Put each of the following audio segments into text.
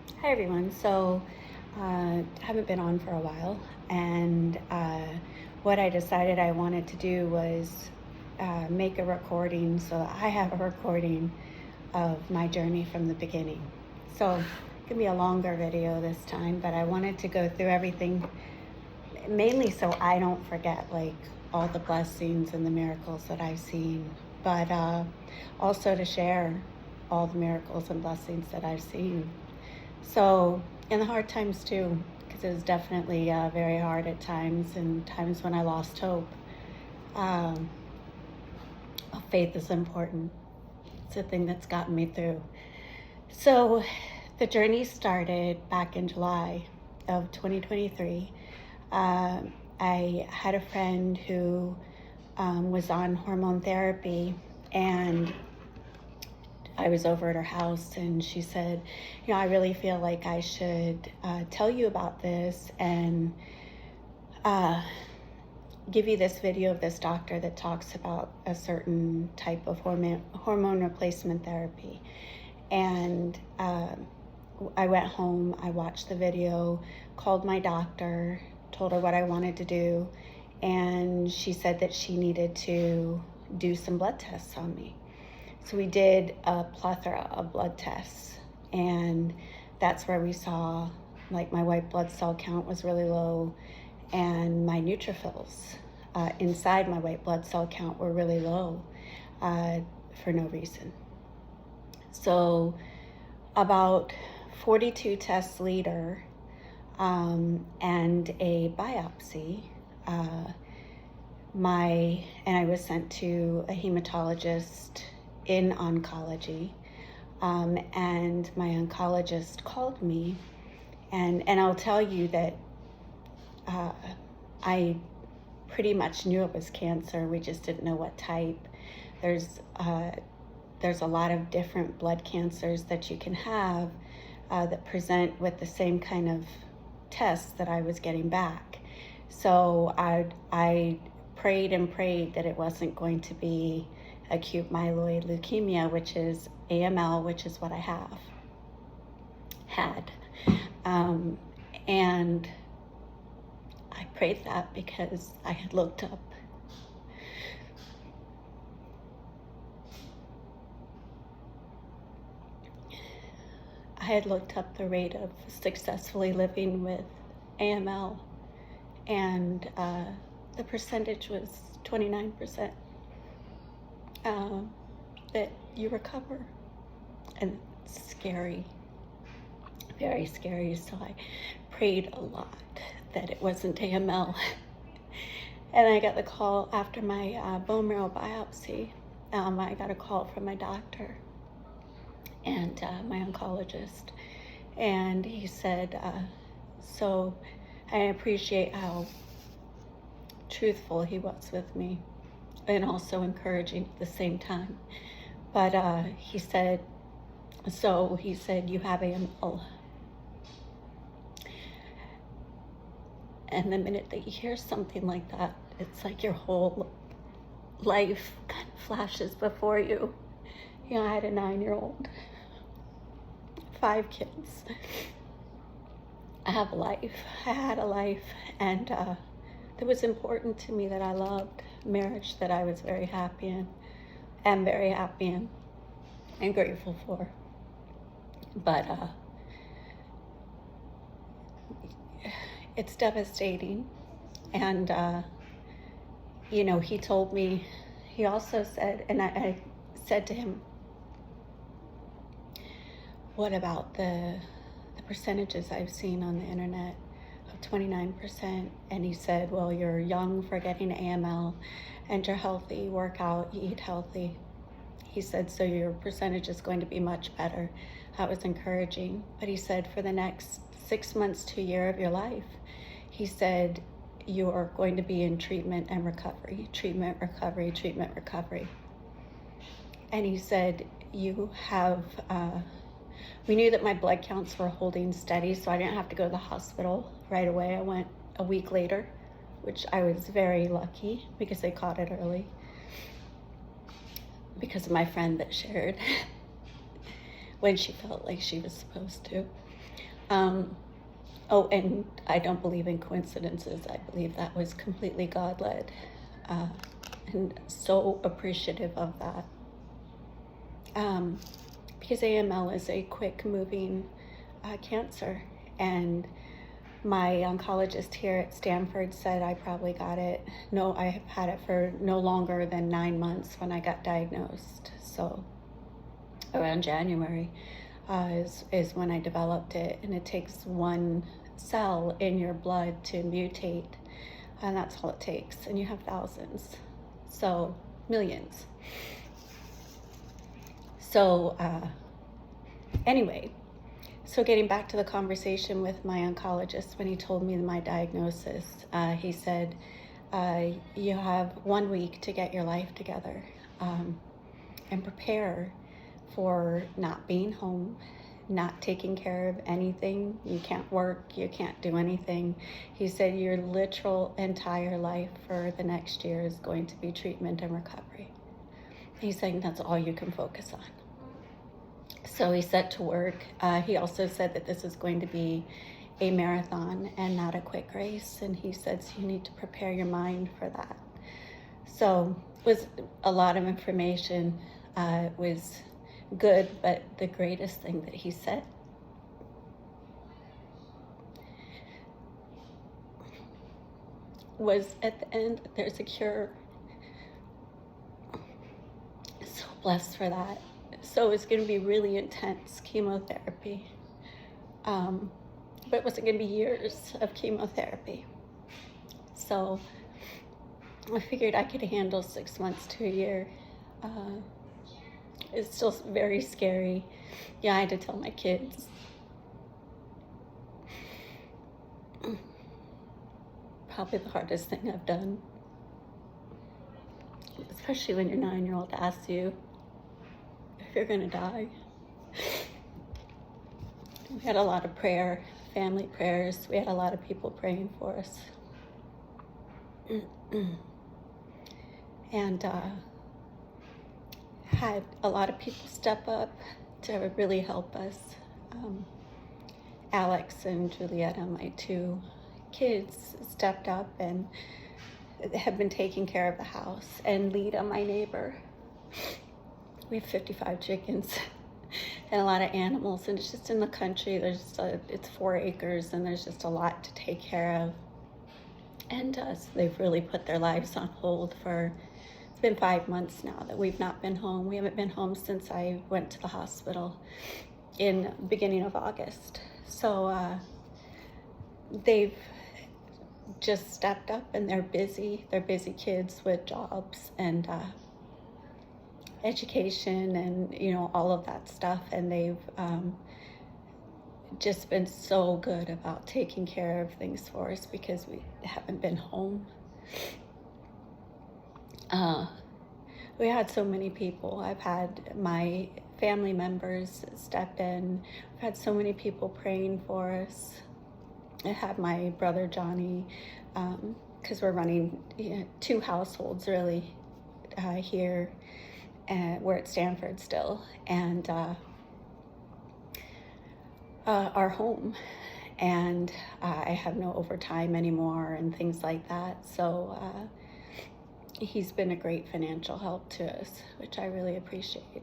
Hi everyone. Haven't been on for a while, and what I decided I wanted to do was make a recording so that I have a recording of my journey from the beginning. So it can be a longer video this time, but I wanted to go through everything mainly so I don't forget like all the blessings and the miracles that I've seen, but also to share all the miracles and blessings that I've seen. So, in the hard times too, because it was definitely very hard at times, and times when I lost hope. Um, Faith is important. It's a thing that's gotten me through. So, the journey started back in July of 2023. I had a friend who was on hormone therapy, and I was over at her house, and she said, I really feel like I should tell you about this and give you this video of this doctor that talks about a certain type of hormone replacement therapy. And I went home, I watched the video, called my doctor, told her what I wanted to do, and she said that she needed to do some blood tests on me. So we did a plethora of blood tests, and that's where we saw like my white blood cell count was really low, and my neutrophils inside my white blood cell count were really low for no reason. So about 42 tests later and a biopsy, and I was sent to a hematologist in oncology, and my oncologist called me, and I'll tell you that I pretty much knew it was cancer. We just didn't know what type. There's a lot of different blood cancers that you can have that present with the same kind of tests that I was getting back. So I prayed and prayed that it wasn't going to be acute myeloid leukemia, which is AML, which is what I had. And I prayed that because I had looked up the rate of successfully living with AML, and the percentage was 29% that you recover. And it's scary, very scary. So I prayed a lot that it wasn't AML. And I got the call after my bone marrow biopsy. I got a call from my doctor and my oncologist, and he said, so I appreciate how truthful he was with me and also encouraging at the same time. But he said, you have AML. And the minute that you hear something like that, it's like your whole life kind of flashes before you. I had a 9-year-old, 5 kids. I have a life. I had a life, and it was important to me that I loved, marriage that I was very happy in, and very happy in, and grateful for. But it's devastating. And he told me, he also said, and I said to him, what about the percentages I've seen on the internet of 29%? And he said, well, you're young for getting AML, and you're healthy, you work out, you eat healthy. He said, so your percentage is going to be much better. That was encouraging. But he said, for the next 6 months to a year of your life, he said, you are going to be in treatment and recovery, treatment, recovery, treatment, recovery. And he said, we knew that my blood counts were holding steady, so I didn't have to go to the hospital right away. I went a week later, which I was very lucky because they caught it early because of my friend that shared when she felt like she was supposed to. Um, oh, and I don't believe in coincidences. I believe that was completely God-led, and so appreciative of that. Because AML is a quick-moving cancer, and my oncologist here at Stanford said I probably got it. No, I have had it for no longer than 9 months when I got diagnosed. So around January is when I developed it, and it takes one cell in your blood to mutate, and that's all it takes. And you have thousands, so millions. So anyway, so getting back to the conversation with my oncologist, when he told me my diagnosis, he said, you have 1 week to get your life together and prepare for not being home, not taking care of anything. You can't work, you can't do anything. He said your literal entire life for the next year is going to be treatment and recovery. He's saying that's all you can focus on. So he set to work. He also said that this is going to be a marathon and not a quick race. And he said, so you need to prepare your mind for that. So it was a lot of information. It was good, but the greatest thing that he said was, at the end, there's a cure. So blessed for that. So it's going to be really intense chemotherapy. But it wasn't going to be years of chemotherapy. So I figured I could handle 6 months to a year. It's still very scary. Yeah, I had to tell my kids. Probably the hardest thing I've done. Especially when your 9-year-old asks you if you're gonna die. We had a lot of prayer, family prayers. We had a lot of people praying for us. And had a lot of people step up to really help us. Alex and Julietta, my 2 kids, stepped up and have been taking care of the house. And Lita, my neighbor, we have 55 chickens and a lot of animals, and it's just in the country. It's 4 acres, and there's just a lot to take care of. And so they've really put their lives on hold for, it's been 5 months now that we've not been home. We haven't been home since I went to the hospital in the beginning of August. So they've just stepped up, and they're busy. They're busy kids with jobs and education and, all of that stuff. And they've just been so good about taking care of things for us because we haven't been home. We had so many people. I've had my family members step in. I've had so many people praying for us. I had my brother Johnny, because we're running 2 households really here. We're at Stanford still, and our home, and I have no overtime anymore and things like that. So he's been a great financial help to us, which I really appreciate.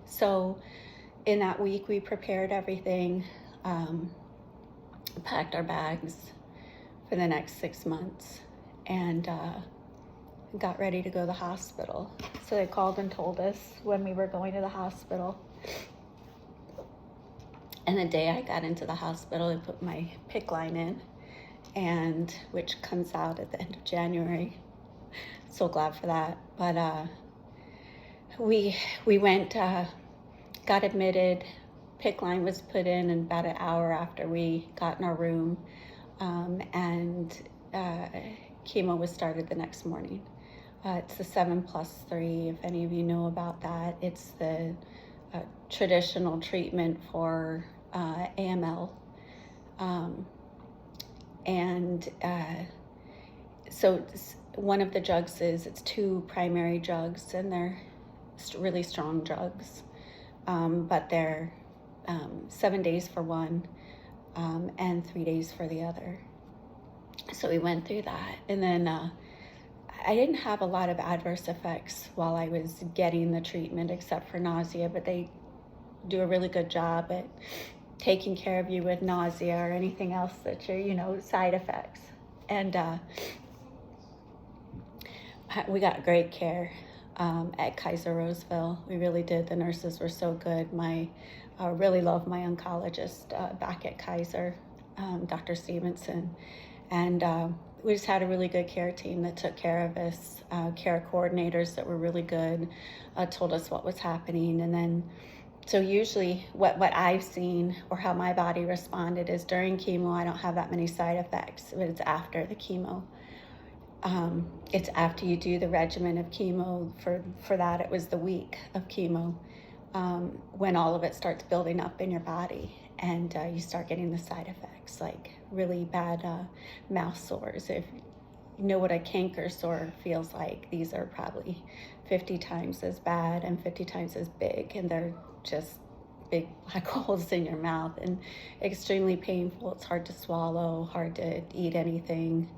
So in that week, we prepared everything, packed our bags for the next 6 months, and got ready to go to the hospital. So they called and told us when we were going to the hospital. And the day I got into the hospital, I put my PICC line in, and which comes out at the end of January. So glad for that. But we went, got admitted. PICC line was put in about an hour after we got in our room, and chemo was started the next morning. It's the 7+3, if any of you know about that. It's the traditional treatment for AML. So one of the drugs it's 2 primary drugs, and they're really strong drugs, but they're 7 days for one, and 3 days for the other. So we went through that. And then I didn't have a lot of adverse effects while I was getting the treatment, except for nausea, but they do a really good job at taking care of you with nausea or anything else that you're, side effects. And we got great care at Kaiser Roseville. We really did. The nurses were so good. I really love my oncologist back at Kaiser, Dr. Stevenson. And we just had a really good care team that took care of us, care coordinators that were really good, told us what was happening. And then, so usually what I've seen or how my body responded is during chemo, I don't have that many side effects, but it's after the chemo. It's after you do the regimen of chemo. For that, it was the week of chemo, when all of it starts building up in your body, and you start getting the side effects, like really bad mouth sores. If you know what a canker sore feels like, these are probably 50 times as bad and 50 times as big, and they're just big black holes in your mouth and extremely painful. It's hard to swallow, hard to eat anything.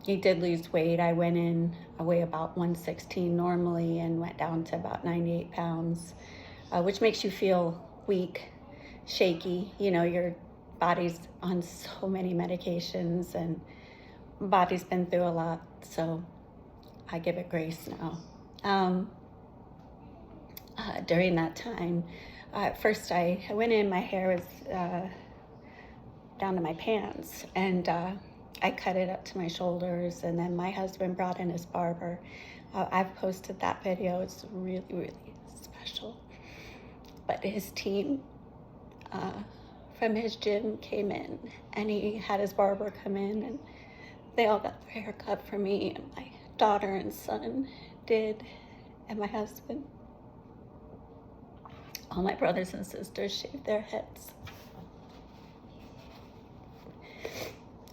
He did lose weight. I went in, I weigh about 116 normally and went down to about 98 pounds, which makes you feel weak, shaky. Your body's on so many medications and body's been through a lot, so I give it grace now. During that time, first I went in, my hair was down to my pants, and I cut it up to my shoulders, and then my husband brought in his barber. I've posted that video. It's really, really special. But his team from his gym came in, and he had his barber come in, and they all got their hair cut for me, and my daughter and son did, and my husband. All my brothers and sisters shaved their heads.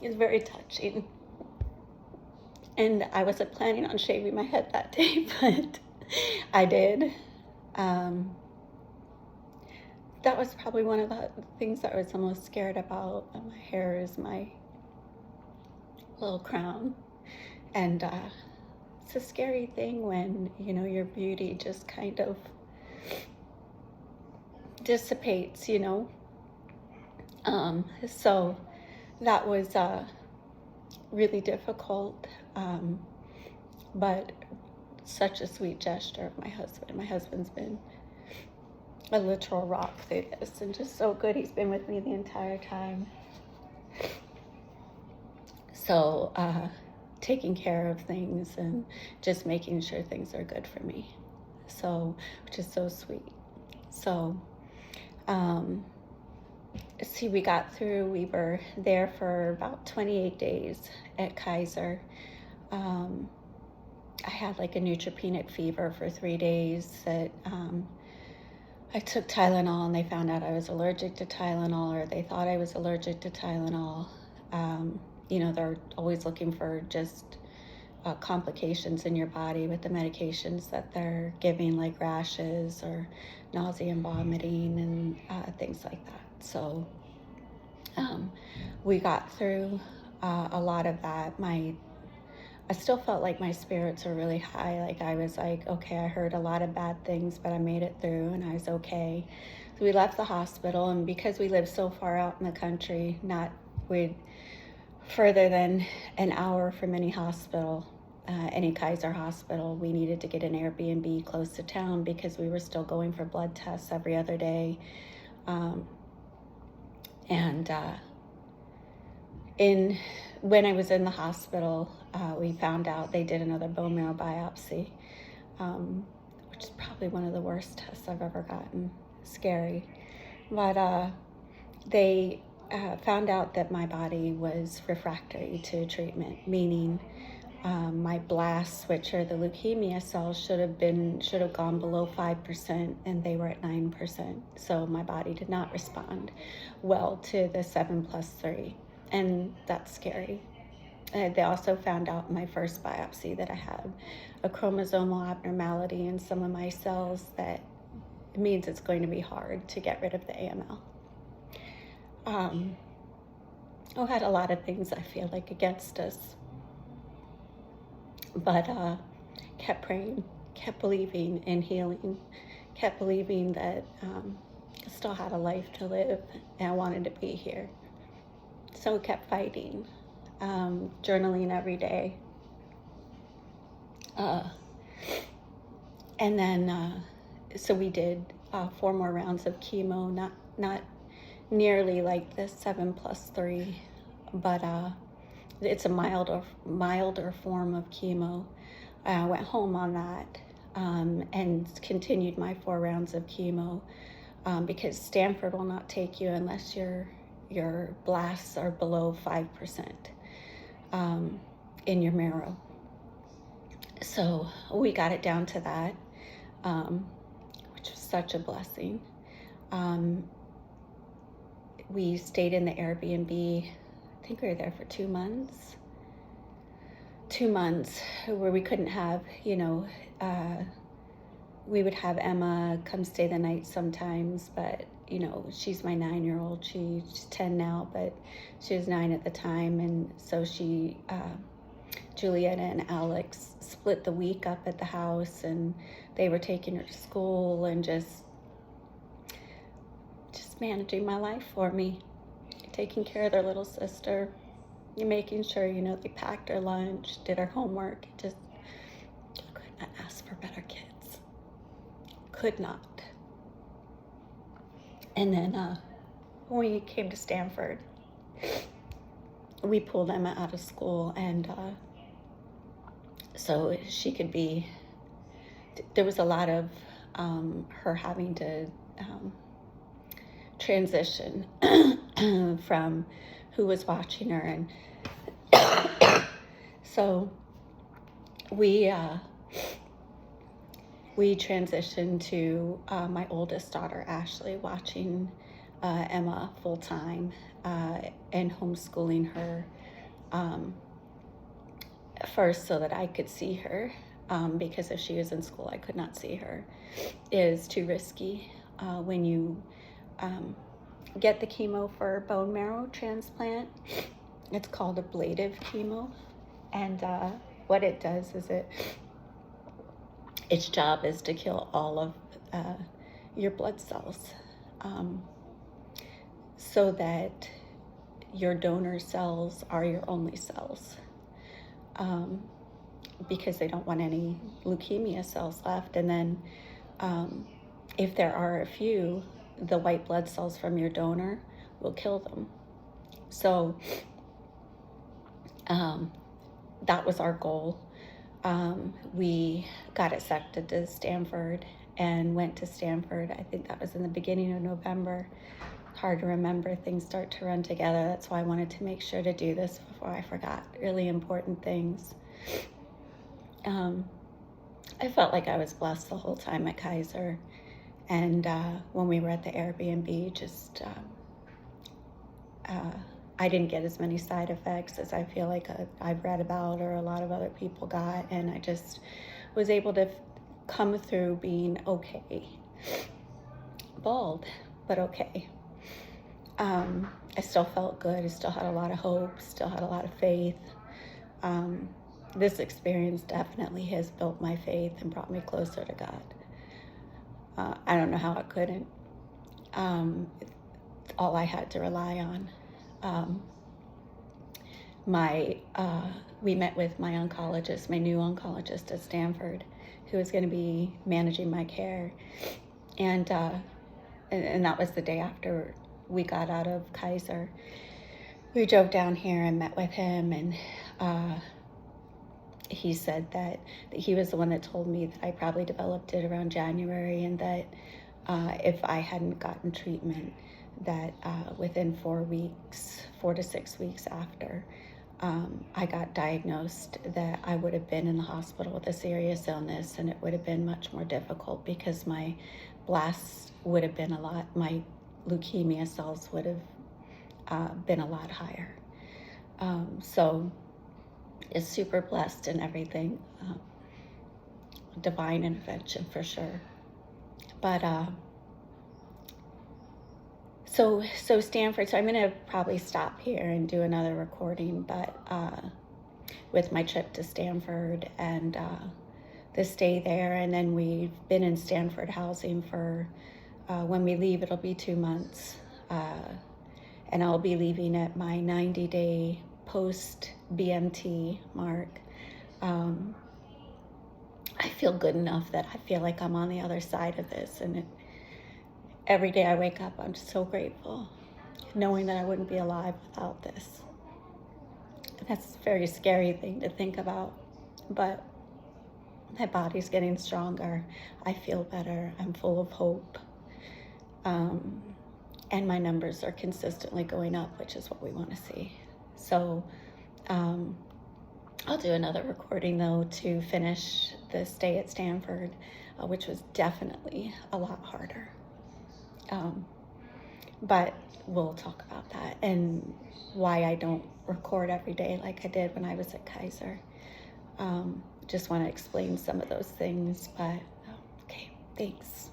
It's very touching. And I wasn't planning on shaving my head that day, but I did. That was probably one of the things that I was the most scared about. My hair is my little crown. And it's a scary thing when, your beauty just kind of dissipates, So that was really difficult, but such a sweet gesture of my husband. My husband's been a literal rock through this, and just so good. He's been with me the entire time. So taking care of things and just making sure things are good for me. So, which is so sweet. So, we got through. We were there for about 28 days at Kaiser. I had like a neutropenic fever for 3 days that I took Tylenol, and they found out I was allergic to Tylenol, or they thought I was allergic to Tylenol. They're always looking for just complications in your body with the medications that they're giving, like rashes or nausea and vomiting and things like that. So we got through a lot of that. I still felt like my spirits were really high. Like I was like, okay, I heard a lot of bad things, but I made it through and I was okay. So we left the hospital, and because we lived so far out in the country, we'd further than an hour from any hospital, any Kaiser hospital, we needed to get an Airbnb close to town because we were still going for blood tests every other day. When I was in the hospital, we found out they did another bone marrow biopsy, which is probably one of the worst tests I've ever gotten. Scary. But they found out that my body was refractory to treatment, meaning my blasts, which are the leukemia cells, should have gone below 5%, and they were at 9%. So my body did not respond well to the 7+3, and that's scary. They also found out in my first biopsy that I had a chromosomal abnormality in some of my cells that it means it's going to be hard to get rid of the AML. I had a lot of things I feel like against us, but kept praying, kept believing in healing, kept believing that I still had a life to live and I wanted to be here. So kept fighting, journaling every day. And then, so we did 4 more rounds of chemo, not nearly like the 7+3, but it's a milder form of chemo. I went home on that and continued my 4 rounds of chemo because Stanford will not take you unless your blasts are below 5% in your marrow. So we got it down to that, which was such a blessing. We stayed in the Airbnb. I think we were there for 2 months. 2 months where we couldn't have, we would have Emma come stay the night sometimes, but she's my 9-year-old. She's 10 now, but she was 9 at the time, and so Julietta and Alex split the week up at the house, and they were taking her to school and just managing my life for me, taking care of their little sister, making sure, they packed her lunch, did her homework. Just could not ask for better kids. Could not. And then when we came to Stanford, we pulled Emma out of school, and so she could be, there was a lot of her having to transition from who was watching her, and so we transitioned to my oldest daughter Ashley watching Emma full time and homeschooling her first so that I could see her, because if she was in school I could not see her. It is too risky when you get the chemo for bone marrow transplant. It's called ablative chemo, and what it does is its job is to kill all of your blood cells, so that your donor cells are your only cells, because they don't want any leukemia cells left. And then if there are a few, the white blood cells from your donor will kill them. So that was our goal. We got accepted to Stanford and went to Stanford. I think that was in the beginning of November. Hard to remember, things start to run together. That's why I wanted to make sure to do this before I forgot really important things. I felt like I was blessed the whole time at Kaiser. And when we were at the Airbnb, just I didn't get as many side effects as I feel like I've read about or a lot of other people got. And I just was able to come through being okay. Bald, but okay. I still felt good. I still had a lot of hope, still had a lot of faith. This experience definitely has built my faith and brought me closer to God. I don't know how I couldn't. It's all I had to rely on. We met with my oncologist, my new oncologist at Stanford, who was going to be managing my care, and that was the day after we got out of Kaiser. We drove down here and met with him, and he said that he was the one that told me that I probably developed it around January, and that if I hadn't gotten treatment, that within 4 to 6 weeks after I got diagnosed, that I would have been in the hospital with a serious illness, and it would have been much more difficult because my blasts would have been my leukemia cells would have been a lot higher. So is super blessed in everything. Divine intervention for sure. But So Stanford. So I'm gonna probably stop here and do another recording, but with my trip to Stanford and the stay there, and then we've been in Stanford housing for. When we leave, it'll be 2 months, and I'll be leaving at my 90-day post BMT mark. I feel good enough that I feel like I'm on the other side of this, and every day I wake up, I'm just so grateful, knowing that I wouldn't be alive without this. And that's a very scary thing to think about, but my body's getting stronger. I feel better. I'm full of hope. And my numbers are consistently going up, which is what we want to see. So I'll do another recording, though, to finish the stay at Stanford, which was definitely a lot harder. But we'll talk about that and why I don't record every day like I did when I was at Kaiser. Just want to explain some of those things, but okay, thanks.